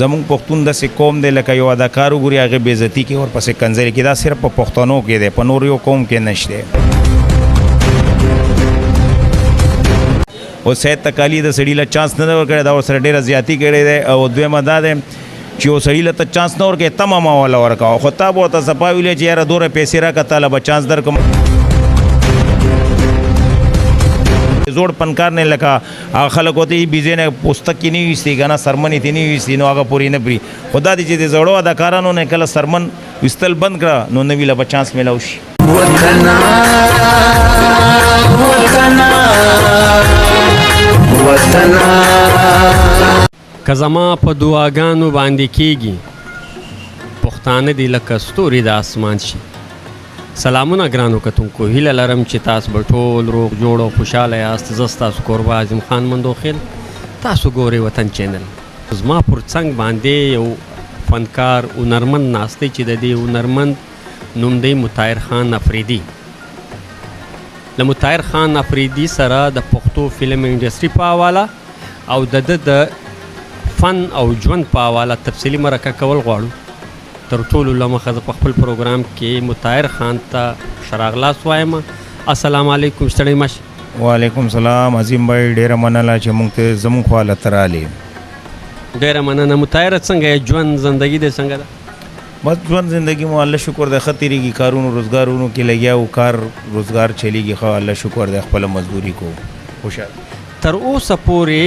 زمونږ پښتون داسې قوم دی لکه یو اداکار وګوري هغې بېعزتي کوي ورپسې کنځلې کوي. دا صرف په پښتنو کې دی، په نور یو قوم کې نشته. او سید تکالي د سړي له چانس نه دی ورکړی، دا ورسره ډېره زیاتي کړې دی. او دویمه دا دی چې یو سړي له ته چانس نه ورکوې ته ماما والا ورکوه، خو تا به ورته صفا ویلې چې یاره دومره پیسې راکړه تاله به چانس درکړم. زوړ فنکار نه لکه هغه خلک ورته بیزې نه پوستک کې نه ویستي که نه سرمن یې ترې نه ویستي نو هغه پورې نه پري. خو دا دی چې د زړو اداکارانو نه کله سرمن ویستل بند کړه نو نوي له به چانس میلاو شي. که زما په دعاګانو باندې کېږي پښتانه دي لکه ستوري د اسمان شي. سلامونه ګرانو کتونکو، هیله لرم چې تاسو به ټول روغ جوړ او خوشحاله یاست. زه ستاسو کوربه اعظم خان مندوخیل، تاسو ګورئ وطن چینل. زما پر څنګ باندې یو فنکار هنرمند ناست دی چې د دې هنرمند نوم دی مطهر خان افریدي. له مطهر خان افریدي سره د پښتو فلم انډسټري په حواله او د د فن او ژوند په حواله تفصیلي مرکه کول غواړو. تر ټولو له مخه زه په خپل پروګرام کې مطهر خان ته ښه راغلاست وایم. السلام علیکم، ستړی مه شئ. وعلیکم السلام عظیم بھائی، ډېره مننه چې موږ ته زموږ خواله ته رالې. ډېره مننه. مطهر څنګه ژوند زندگی دې څنګه ده؟ بس ژوند زندگی مو الله شکر دی ښه تېرېږي، کارونو روزګارونو کې لګیا وو، کار روزګار چلیږي ښه الله شکر دی، خپله مزدوري کوو خوشحال. تر اوسه پورې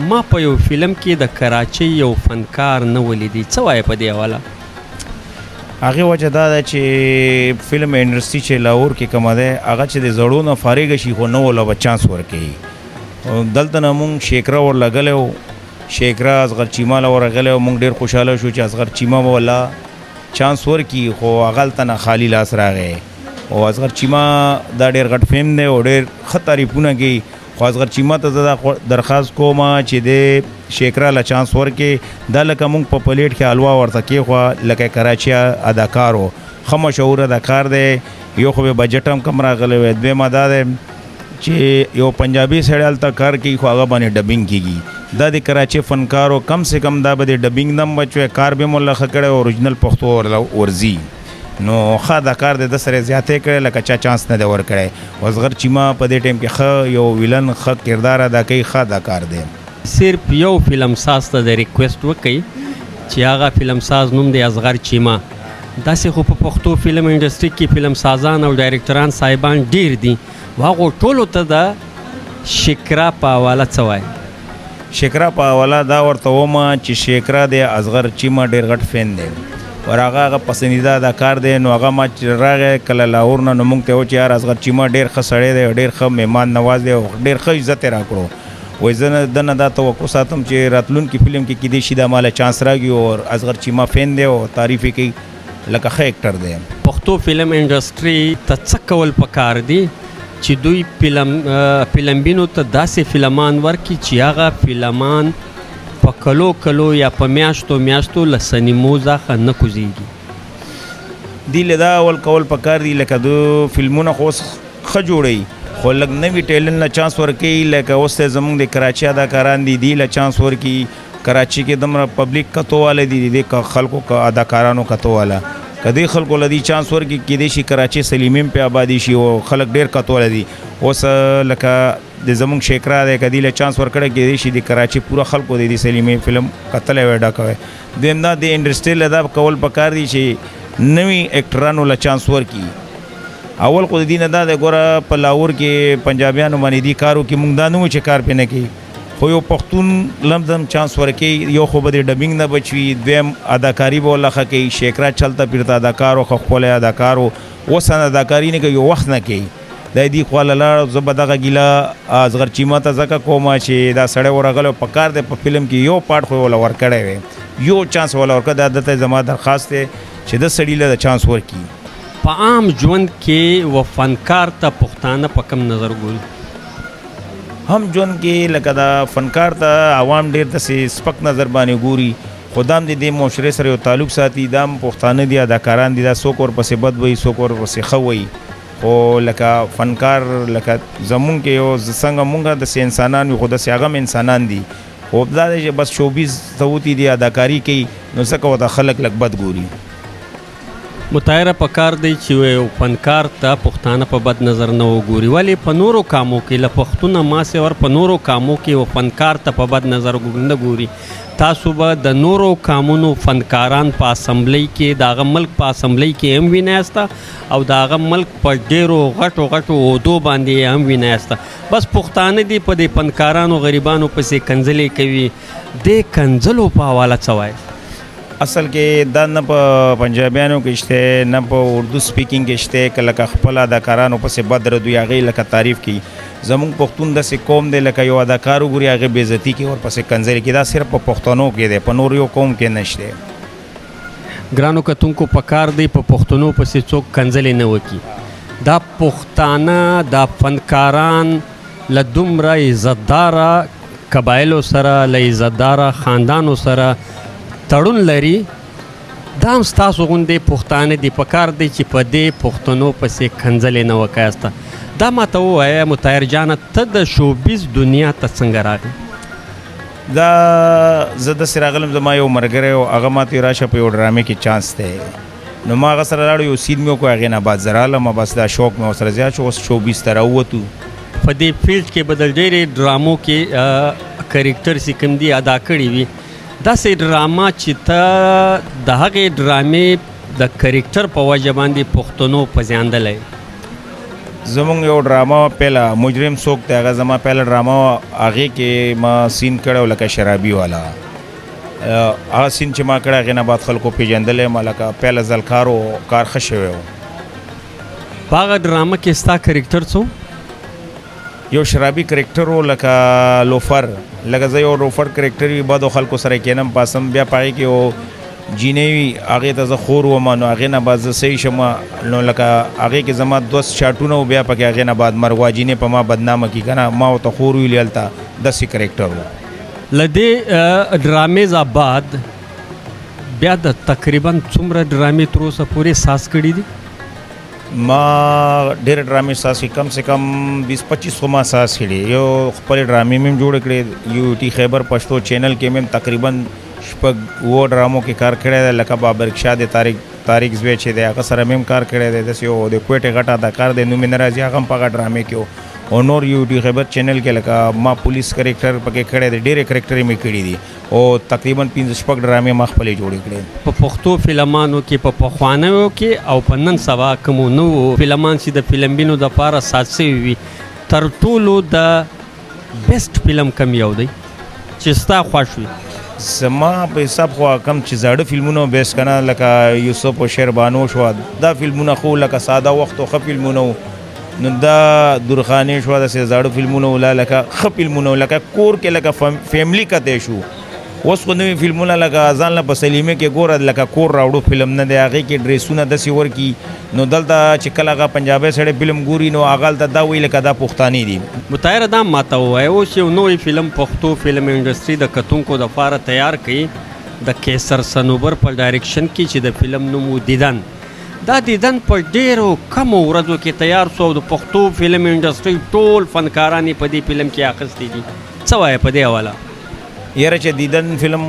ما په یو فلم کې د کراچۍ یو فنکار نه ولیدي، څه وایې په دې حواله؟ هغې وجه دا ده چې فلم انډسټري چې لاهور کې کومه دی هغه چې د زړو نه فارغه شي خو نوو له به چانس ورکوي. دلته نه مونږ شیکره ورلګلی وو، شیکره اصغر چیما له ورغلی وو، مونږ ډېر خوشحاله شو چې اصغر چیما به ولا چانس ورکي، خو هغه هلته نه خالي لاس راغی. او اصغر چیما دا ډېر غټ فلم دی او ډېر ښه تعریفونه کوي. خو اصغر چیما ته زه دا درخواست کوم چې د شیکره له چانس ورکې. دا لکه مونږ په پلیټ کې حلوا ورته کېښوه لکه کراچي اداکار و، ښه مشهور اداکار دی. یو خو به بجټ هم کم راغلی وی، دویمه دا دی چې یو پنجابي سړی هلته کار کوي خو هغه باندې ډبینګ کېږي. دا د کراچي فنکارو کم سے کم دا به د ډبینګ نه هم بچوی، کار به یې مولا ښه کړی، اورجنل پښتو ورځي نو ښه اداکار دی. د سره زیاتی کړی لکه چا چانس نه دی ورکړی. اصغر چیما په دې ټایم کې ښه یو ویلن ښه کردار ادا کوي، ښه اداکار دی. صرف یو فلم ساز ته د ریکویسټ وکړئ چې هغه فلم ساز نوم دی اصغر چیما. داسې خو په پښتو فلم انډسټري کې فلم سازان او ډایرکټران صاحبان ډېر دي، هغو ټولو ته د شکره په حواله څه وایي؟ شکره په حواله دا ورته ومه چې شکره دی اصغر چیما ډېر غټ فین دی ور هغه پسندیده اداکار دی. نو هغه ما چې راغی کله لاهور نه نو موږ ته و چې یار اصغر چیما ډېر ښه سړی دی، ډېر ښه مهمان نواز دی او ډېر ښه عزت یې راکړو. وایي زه دنه دا توقع ساتم چې راتلونکي فلم کې کیدای شي دا ماله چانس راکړي. او اصغر چیما فین دی او تعریف یې کوي لکه ښه ایکټر دی. پښتو فلم انډسټري ته څه کول پکار دي چې دوی فلمبینو ته داسې فلمان ورکړي چې هغه فلمان په کلو کلو یا په میاشتو میاشتو له سینمو څخه نه کوزېږي؟ دې له دا اول کول پکار دي لکه د فلمونه خو اوس ښه جوړوي خو لږ نوي ټیلنټ له چانس ورکوي. لکه اوس ته زموږ د کراچي اداکاران دي دې له چانس ورکوي. کراچي کې دومره پبلیک کتو واله دي، د خلکو اداکارانو کتو واله که دې خلکو له دې چانس ورکړي کیدای شي کراچي سلیمیم پې آبادي شي او خلک ډېر کتو واله دي. اوس لکه د زموږ شیکرا دی که دې له چانس ورکړی کیدای شي د کراچي پوره خلکو د دې سلیمې فلم کتلی وی ډکه وی. دویم دا د انډسټري له دا کول پکار دي چې نوي ایکټرانو له چانس ورکړي. اول خو د دې نه دا دی ګوره په لاهور کې پنجابیانو باندې دې کارو کې مونږ دا نه وو چې کار پې نه کوي، خو یو پښتون لمزم چانس ورکوي. یو خو به د ډبینګ نه بچوي، دویم اداکاري به ورله ښه کوي. شیکرا چلته پیرته اداکار و ښه ښکلی اداکار و، اوس اداکاري نه کوي، یو وخت نه کوي. دا دې خواله لاړ. زه به دغه ګیله اصغر چیما ته ځکه کوم چې دا سړی ورغلی په کار دی په فلم کې یو پارټ خو یې وله ورکړی وی، یو چانس وله ورکړی. دا دته زما درخواست دی چې د سړي له چانس ورکړي. په عام ژوند کې و فنکار ته پښتانه په کم نظر ګوري؟ هم ژوند کې لکه دا فنکار ته عوام ډېر داسې سپک نظر باندې ګوري، خو دا هم د دې معاشرې سره یو تعلق ساتي. دا هم پښتانه دي، اداکاران دي، دا څوک ورپسې بد وایي څوک ورپسې ښه وایي. خو لکه فنکار لکه زمونږ کې یو څنګه مونږ داسې انسانان یو خو داسې هغه هم انسانان دي، خو دا دی چې بس شوبیز ته وتي دي اداکاري کوي نو څه کوه د خلک لږ بد ګوري. مطالعه پکار دی چې یو فنکار ته پښتانه په بد نظر نه وګوري، ولې په نورو کامو کې له پښتونه ماسې ور په نورو کامو کې یو فنکار ته په بد نظر نه ګوري. تاسو به د نورو کامونو فنکاران په اسمبلی کې د هغه ملک په اسمبلی کې هم وینئسته او د هغه ملک په ډېرو غټو غټو عهدو باندې هم وینئسته. بس پښتانه دي په دې فنکارانو غریبانو پسې کنځلې کوي. دې کنځلو په حواله څه وایي؟ اصل کې دا نه په پنجابیانو کې شته نه په اردو سپیکینګ کې شته که لکه خپل اداکارانو پسې بد ردوي هغې لکه تعریف کوي. زمونږ پښتون داسې قوم دی لکه یو اداکار وګوري هغې بېعزتي کوي ورپسې کنځلې کوي. دا صرف په پښتنو کې دی، په نور یو قوم کې نشته. ګرانو کتونکو پکار دی په پښتنو پسې څوک کنځلې نه وکړي. دا پښتانه دا فنکاران له دومره عزتداره قبایلو سره له عزتداره خاندانو سره تړون لري. دا هم ستاسو غوندې پښتانه دي، پکار دی چې په دې پښتنو پسې کنځلې نه وکایسته. دا ماته ووایه مطهر جانه ته د شوبیز دنیا ته څنګه راغې؟ دا زه داسې راغلم، زما یو ملګری و هغه ماته ویل راشه په یو ډرامې کې چانس دی، نو ما هغه سره لاړو یو سین مې وکړو هغې نه بعد زه رالم. بس دا شوق مې ورسره زیات شو، اوس شوبیز ته راووتو. په دې فیلډ کې به د ډېرې ډرامو کې کرکټر چې کوم دي ادا کړي وي، داسې ډراما چې ته د هغې ډرامې د کرکټر په وجه باندې پښتنو پزیاندلی. زمونږ یو ډراما پهله مجرم څوک دی، هغه زما پهله ډراما هغې کې ما سین کړی لکه شرابي والا. هغه سین چې ما کړی هغې نه بعد خلکو پېژندلی ما لکه پهله ځل کار و کار ښه شوی و. په هغه ډرامه کې ستا کرکټر څو؟ یو شرابي کرکټر و لکه لوفر، لکه زه یو لوفر کرکټر وي بدو خلکو سره کینم پاسم، بیا په هغې کې یو جینۍ وي هغې ته زه خور وم نو هغې نه بعد زه صحیح شم نو لکه هغې کې زما 2 شاټونه و بیا پکې هغې نه بعد مرګ جینۍ په ما بدنامه کړي که نه ما ورته خور ویلي هلته داسې کرکټر و. له دې ډرامې نه بعد بیا د تقریبا څومره ډرامې تر اوسه پورې ساز کړي دي؟ ما ډېرې ډرامې ساز کړي، کم سے کم 20-25 خو ما ساز کړي. یو خپلې ډرامې مې هم جوړې کړې، یو ټي خیبر پښتو چینل کې مې تقریبا 6 ډرامو کې کار کړی دی. لکه بابرکشاه دی، طارق زوی چې دی هغه سره مې هم کار کړی دی. داسې یو د کویټې غټ اداکار دی نوم یې نه راځي، هغه هم په هغه ډرامې کې و. او نور یو ټي خیبر چینل کې لکه ما پولیس کرکټر پکې کړی دی، ډېرې کرکټرې مې کړي دي او تقریبا 5-6 ډرامې ما خپلې جوړې کړې. په پښتو فلمانو کې په پخوانیو کې او په نن سبا کومو نوو فلمان چې د فلمبینو دپاره ساز شوي وي، تر ټولو د بیسټ فلم کم یو دی چې ستا خوښ وي؟ زما په حساب خو کم چې زاړه فلمونه بیس که نه لکه یوسف او شیربانو شوه، دا فلمونه خو لکه ساده وخت او ښه فلمونه وو. نو دا درخانې شوه داسې زاړه فلمونه ولا لکه ښه فلمونه لکه کور کې لکه فیملی کتی شو. اوس خو نوي فلمونه لکه ځان له په سلیمې کې ګوره لکه کور راوړو فلم نه دی، هغې کې ډریسونه داسې ورکي. نو دلته چې کله هغه پنجابی سړی فلم ګوري نو هغه هلته دا وایي لکه دا پښتاني دي. مطهره دا ماته ووایه اوس یو نوی فلم پښتو فلم انډسټري د کتونکو دپاره تیار کوي د کیسر صنوبر په ډایرکشن کې چې د فلم نوم و دیدن. دا دیدن په ډېرو کمو ورځو کې تیار سو او د پښتو فلم انډسټري ټول فنکاران یې په دې فلم کې اخیستي دي. څه وایې په دې حواله؟ یاره چې دیدن فلم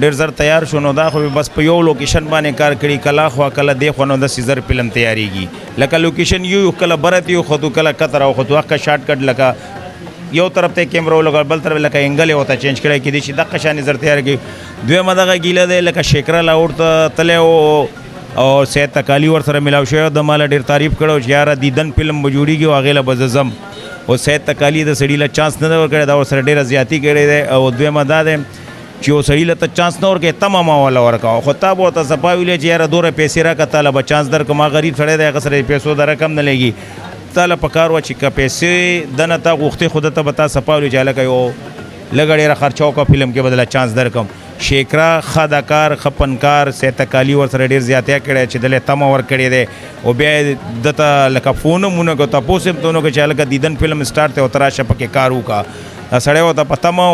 ډېر زر تیار شو نو دا خو بس په یو لوکیشن باندې کار کړي، کله خوا کله دی خوا نو داسې زر فلم تیاریږي. لکه لوکیشن یو کله برت یو خطو کله کتر او خطو هغه شارټ کټ لکه یو طرف ته کیمرا ولګول بل طرف لکه انګل یې ورته چینج کړی کېدای شي دغه شانې زر تیار کړي. دویمه دغه ګیله دی لکه شیکره لاهور ته تللی او سید تکالي ورسره ملاو شوی د ماله ډېر تعریف کړی چې یاره دیدن فلم به جوړېږي او هغې له به زه ځم. او سید تکالي د سړي له چانس نه دی ورکړی، دا ورسره ډېره زیاتي کړې دی. او دویمه دا دی چې یو سړي له ته چانس نه ورکوې تمه ما والا ورکوه، خو تا به ورته صفا ویلې چې یاره دومره پیسې راکړه تا له به چانس درکړم، ما غریب سړی دی هغه سره د پیسو د رقم نه لګي. تا له پکار وه چې که پیسې دنه تا غوښتې خو ده ته به تا صفا ویلې چې هلکه یو لږه ډېره خرچه وکړه فلم کې به دله چانس درکړم. شیکرا ښه اداکار ښه فنکار سید تکالي ورسره ډېر زیاتیا کړی چې دله تمه ورکړې دی. او بیا یې دته لکه فون هم ونه کړو تپوس یې ته ونه کړو چې هلکه دیدن فلم سټارټ دی او ته راشه پکې کار وکړه. دا سړی ورته په تمه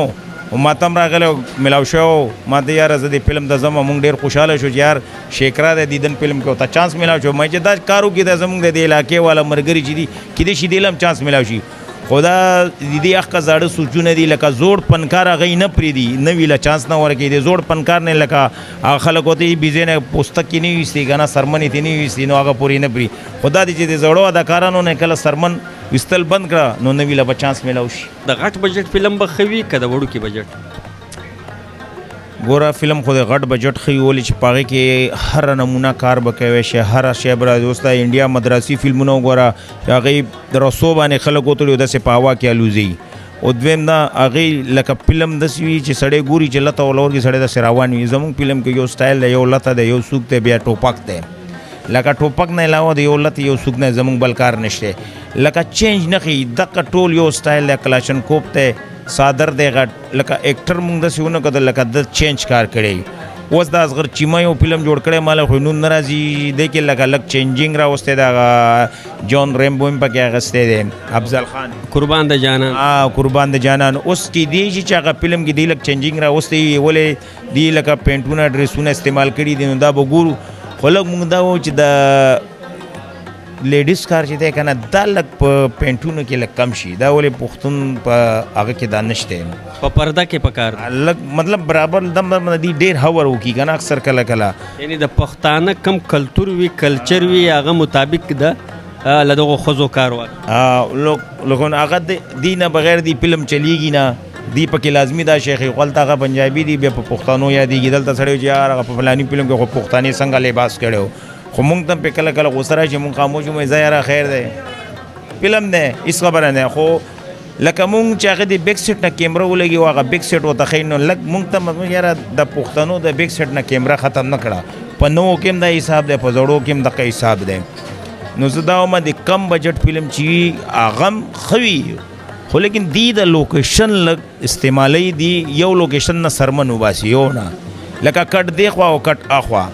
و ما ته هم راغلی ملاو شوی و. ما ته یاره زه دې فلم ته ځم مونږ ډېر خوشحاله شو چې یار شیکرا دی دیدن فلم کې ورته چانس ملاو شو. ما چې دا کار وکړي دا زمونږ د دې علاقې والا ملګري چې دي کیدای شي دې له هم چانس ملاو شي. خدا دې اخ کا زاړه سوچونه دي لکه زوړ پنکار هغه نه پرېږدي نوي له چانس نه ورکوي د زوړ پنکار نه لکه هغه خلکو ته بیزې نه پوستک کې نه ویستي که نه سرمن یې نه ویستي نو هغه پورې نه پرېږدي خدا دې چې د زړو اداکارانو نه کله سرمن ویستل بند کړه نو نوي له به چانس میلاو شي د غټ بجټ فلم به ښه وي که د وړوکي بجټ ګوره فلم خو د غټ بجټ ښه ولې چې په هغې کې هر نمونه کار به کوی شي هر شی به راځي اوس د انډیا مدراسي فلمونه وګوره چې هغې د رسو باندې خلک وتړي داسې په هوا کې الوزي او دویم دا هغې لکه فلم داسې وي چې سړی ګوري چې لته ولور کې سړی داسې روان وي زموږ فلم کې یو سټایل دی یو لته دی یو سوک دی بیا ټوپک دی لکه ټوپک نه علاوه د یو لته یو سوک نه زموږ بل کار نشته لکه چینج نه ښي دغه ټول یو سټایل دی کلاشنکوف دی صادر دی غټ لکه ایکټر مونږ داسې ونه کتل لکه د چینج کار کړی اوس د اصغر چیمه یو فلم جوړ کړی ماله خو نون نه راځي دی کې لکه لږ چینجینګ راوستی دی جان ریمبو هم پکې اخیستی دی افضل خان قربان د جانان قربان د جانان اوس کیدی شي چې هغه فلم کې دی لږ چینجینګ راوستی ولې دی لکه پینټونه ډریسونه استعمال کړي دي نو دا به ګورو خو لږ مونږ دا و چې د لیډیز کار چې دی که نه دا لږ په پینټونو کې لږ کم شي دا ولې پښتون په هغه کې دا نشته په پرده کې پکار لږ مطلب برابر دم دی ډېر هور وکړي که نه اکثر کله کله یعنی د پښتانه کم کلتور وي کلچر وي هغه مطابق د له دغو ښځو کار لکه هغه دی نه بغیر دی فلم چلیږي نه دی پکې لازمي دا شیخ غلط هغه پنجابي دی بیا په پښتانو یادېږي دلته سړی چې یار هغه په فلاني فلم کې خو پښتانې څنګه لباس کړی خو مونږ ته پې کله کله غوسه راشي مونږ خاموش ومو زه یاره خیر دی فلم دی هېڅ خبره نه خو لکه مونږ چې هغه د بیک سیټ نه کیمره ولګي او هغه بیک سیټ ورته ښیي نو لږ مونږ ته یاره د پښتنو د بیک سیټ نه کیمره ختم نه کړه په نوو کې هم دا حساب دی په زړو کې هم دغه حساب دی نو زه دا وایم د کم بجټ فلم چې وي هغه هم ښه وي خو لیکن دی د لوکیشن لږ استعمالی دی یو لوکیشن نه سرمن وباسي یو نه لکه کټ دی خوا او کټ اخوا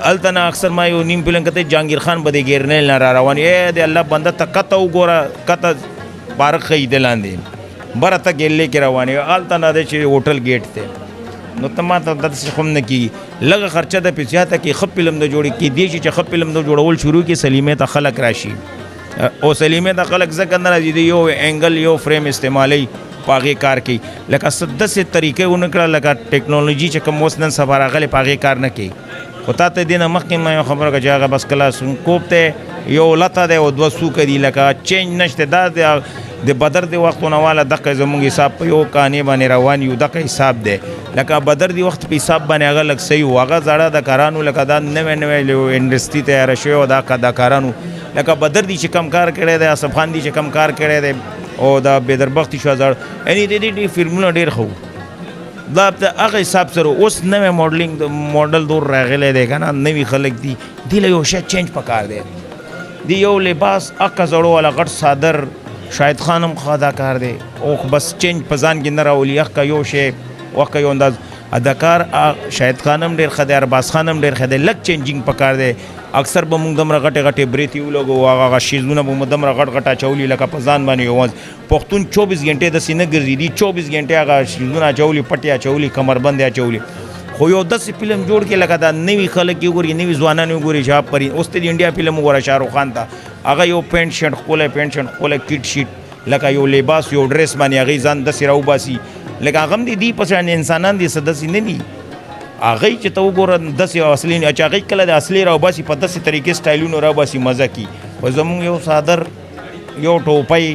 هلته نه اکثر ما یو نیم فلم کته جهانگیر خان به د ګیرنیل نه را روان د الله بنده ته کته وګوره کته پارک ښیي د لاندې بره ته ګیلې کې روان یې هلته نه دی چې هوټل گیټ دی نو ته ما ته داسې خو هم نه کېږي لږه خرچه د پې زیاته کې ښه فلم د جوړې کېدی شي چې ښه فلم د جوړول شروع کړي سلیمې ته خلک راشي او سلیمې ته خلک ځکه نه راځي د یو انګل یو فریم استعمالوي په هغې کار کوي لکه داسې طریقې ونه کړه لکه ټیکنالوژي چې کوم اوس نن سبا راغلی په هغې کار نه کوي خو تا ته دې نه مخکې ما یو خبره کړه چې هغه بس کلاشنکوف دی یو لته دی او دوه سوکه دي لکه چینج نشته دا د بدر د وختونه والا دغه زموږ حساب په یو کانې باندې روان یو دغه حساب دی لکه بدر د وخت په حساب باندې هغه لږ صحیح و هغه زاړه اداکارانو لکه دا نوی نوی انډسټري تیاره شوې وه دا اداکارانو لکه بدر دی چې کم کار کړی دی اصف خان دی چې کم کار کړی دی او دا بېدربختي شو زاړه یعنې د دې فلمونه ډېر ښه دا د هغه حساب سره اوس نوی ماډلینګ ماډل دور راغلی دی که نه نوي خلک دي دې له یو شی چینج پکار دی دی یو لباس اکه زړو والا غټ صادر شاهد خان هم ښه اداکار دی او بس چینج په ځان کې نه راولي اخ که یو شی وخت یو انداز اداکار شاهد خان هم ډېر ښه دی ارباز خان هم ډېر ښه دی لږ چینجینګ پکار دی اکثر به مونږ دومره غټې غټې بریتې ولګو هغه شیزونه به مو دومره غټ غټ اچولي لکه په ځان باندې یوازې پښتون 24 غنټې داسې نه ګرځي دي 24 غنټې هغه شیزونه اچولي پټې اچولي کمربندې اچولي خو یو داسې فلم جوړ کړي لکه دا نوي خلک یې ګوري نوي ځوانان یې ګوري شهاب پرین اوس ته د انډیا فلم وګوره شاهرخ خان ته هغه یو پینټ شرټ ښکلی پینټ شرټ ښکلی کټ شیټ لکه یو لباس یو ډریس باندې هغې ځان داسې راوباسي لکه هغه هم د دې په شان انسانان دي څه داسې نه دي هغې چې ته وګوره داسې اصلي چې هغې کله د اصلي راوباسي په داسې طریقې سټایلونو راوباسي مزه کي خو زمونږ یو صادر یو ټوپی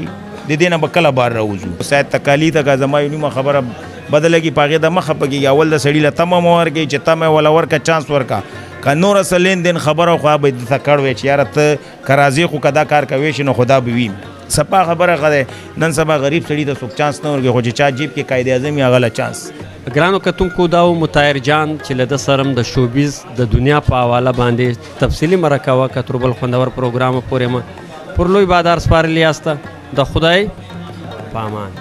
د دې نه به کله بار راوځو ساید تکالي ته که زما یو نیمه خبره بدله کړي په هغې د مخه پکېږي اول د سړي له تمه مه ورکوي چې تمه وله ورکه چانس ورکه که نور اصل لین دین خبره خو به دې ته کړ وی چې یاره ته که راځې خو که دا کار کوی شي نو خو دا به وي سپا خبره ښه دی نن سبا غریب سړي ته څوک چانس نه ورکوي خو چې چا جیب کې قاید اعظم یې هغه له چانس ګرانو کتونکو دا و مطاهر جان چې له ده سره هم د شوبیز د دنیا په حواله باندې تفصیلي مرکه وکړه تر بل خوندور پروګرامه پورې مه پر لوی بادار سپارلي یاسته د خدای په امان